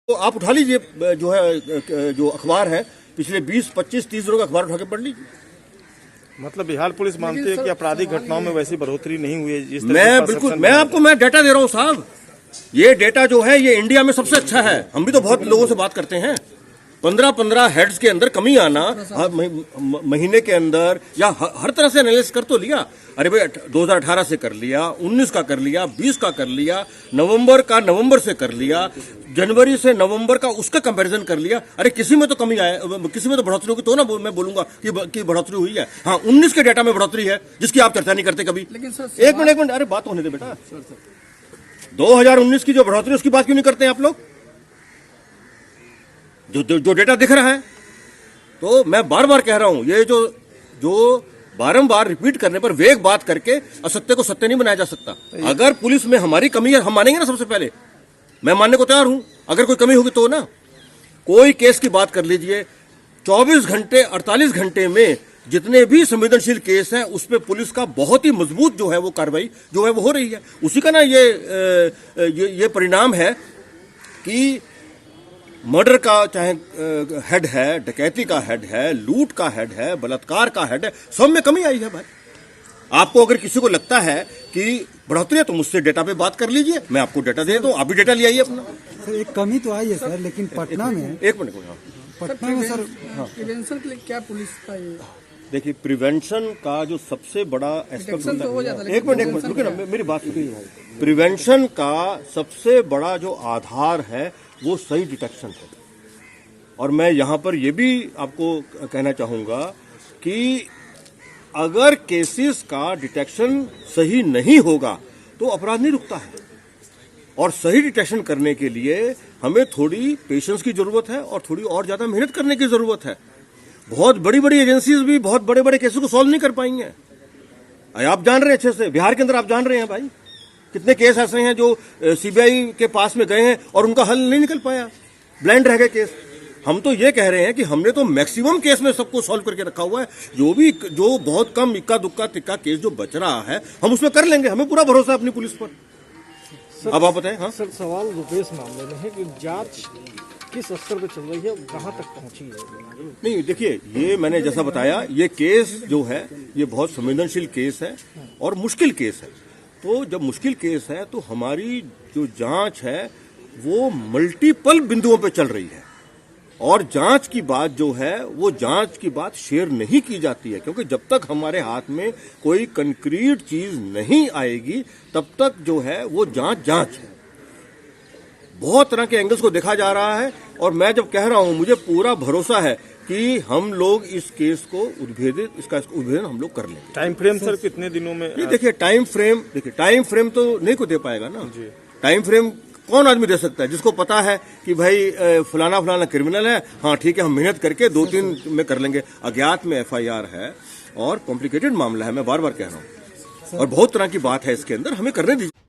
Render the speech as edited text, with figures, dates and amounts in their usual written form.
तो आप उठा लीजिए जो है जो अखबार है पिछले 20, 25, 30 दिनों का अखबार उठा के पढ़ लीजिए। मतलब बिहार पुलिस मानती है कि आपराधिक घटनाओं में वैसी बढ़ोतरी नहीं हुई है जिस तरह मैं बिल्कुल मैं डेटा दे रहा हूँ साहब। ये डेटा जो है ये इंडिया में सबसे अच्छा है। हम भी तो बहुत लोगों से बात करते हैं। 15 हेड्स के अंदर कमी आना महीने के अंदर या हर तरह से एनालिसिस कर तो लिया। अरे भाई 2018 से कर लिया, 19 का कर लिया, 20 का कर लिया, नवंबर से कर लिया, जनवरी से नवंबर का उसका कंपैरिजन कर लिया। अरे किसी में तो कमी आया, किसी में तो बढ़ोतरी होगी तो ना मैं बोलूंगा कि बढ़ोतरी हुई है। हाँ 19 के डेटा में बढ़ोतरी है जिसकी आप चर्चा नहीं करते कभी। एक मिनट अरे बात होने दे बेटा। 2019 की जो बढ़ोतरी उसकी बात क्यों नहीं करते आप लोग? जो डेटा दिख रहा है। तो मैं बार बार कह रहा हूं ये जो बारंबार रिपीट करने पर वेग बात करके असत्य को सत्य नहीं बनाया जा सकता। अगर पुलिस में हमारी कमी है हम मानेंगे ना। सबसे पहले मैं मानने को तैयार हूं। अगर कोई कमी होगी तो ना। कोई केस की बात कर लीजिए 24 घंटे 48 घंटे में जितने भी संवेदनशील केस हैं उस पर पुलिस का बहुत ही मजबूत जो है वो कार्रवाई जो है वो हो रही है। उसी का ना ये परिणाम है कि मर्डर का चाहे हेड है, डकैती का हेड है, लूट का हेड है, बलात्कार का हेड है, सब में कमी आई है भाई। आपको अगर किसी को लगता है कि बढ़ोतरी है तो मुझसे डेटा पे बात कर लीजिए। मैं आपको डेटा दे दूं, आप भी डेटा ले आइए अपना। सर एक कमी तो आई है सर, लेकिन पटना में एक मिनट पटना में सर प्रिवेंशन के लिए क्या पुलिस का ये देखिए प्रिवेंशन का जो सबसे बड़ा एस्पेक्ट होता है। एक मिनट रुकिए ना, मेरी बात सुनिए। प्रिवेंशन का सबसे बड़ा जो आधार है वो सही डिटेक्शन है। और मैं यहां पर यह भी आपको कहना चाहूंगा कि अगर केसेस का डिटेक्शन सही नहीं होगा तो अपराध नहीं रुकता है। और सही डिटेक्शन करने के लिए हमें थोड़ी पेशेंस की जरूरत है और थोड़ी और ज्यादा मेहनत करने की जरूरत है। बहुत बड़ी बड़ी एजेंसीज भी बहुत बड़े बड़े केसेस को सॉल्व नहीं कर पाएंगे। आप जान रहे हैं अच्छे से, बिहार के अंदर आप जान रहे हैं भाई कितने केस ऐसे हैं जो सीबीआई के पास में गए हैं और उनका हल नहीं निकल पाया, ब्लाइंड रह गए केस। हम तो ये कह रहे हैं कि हमने तो मैक्सिमम केस में सबको सॉल्व करके रखा हुआ है। जो बहुत कम इक्का दुक्का तिक्का केस जो बच रहा है हम उसमें कर लेंगे। हमें पूरा भरोसा है अपनी पुलिस पर। अब आप बताएं। हाँ सर सवाल रुपेश मामले में है कि जांच किस स्तर पर चल रही है, कहां तक पहुंची है? नहीं देखिए ये मैंने जैसा बताया ये केस जो है ये बहुत संवेदनशील केस है और मुश्किल केस है। तो जब मुश्किल केस है तो हमारी जो जांच है वो मल्टीपल बिंदुओं पे चल रही है। और जांच की बात जो है वो जांच की बात शेयर नहीं की जाती है क्योंकि जब तक हमारे हाथ में कोई कंक्रीट चीज नहीं आएगी तब तक जो है वो जांच है। बहुत तरह के एंगल्स को देखा जा रहा है और मैं जब कह रहा हूं मुझे पूरा भरोसा है कि हम लोग इस केस को उद्भेदन हम लोग कर लेंगे। टाइम फ्रेम सर कितने दिनों में? ये देखिए टाइम फ्रेम तो नहीं को दे पाएगा ना। टाइम फ्रेम कौन आदमी दे सकता है जिसको पता है कि भाई फलाना क्रिमिनल है, हाँ ठीक है हम मेहनत करके 2-3 में कर लेंगे। अज्ञात में FIR है और कॉम्प्लिकेटेड मामला है, मैं बार बार कह रहा हूं और बहुत तरह की बात है इसके अंदर, हमें करने दीजिए।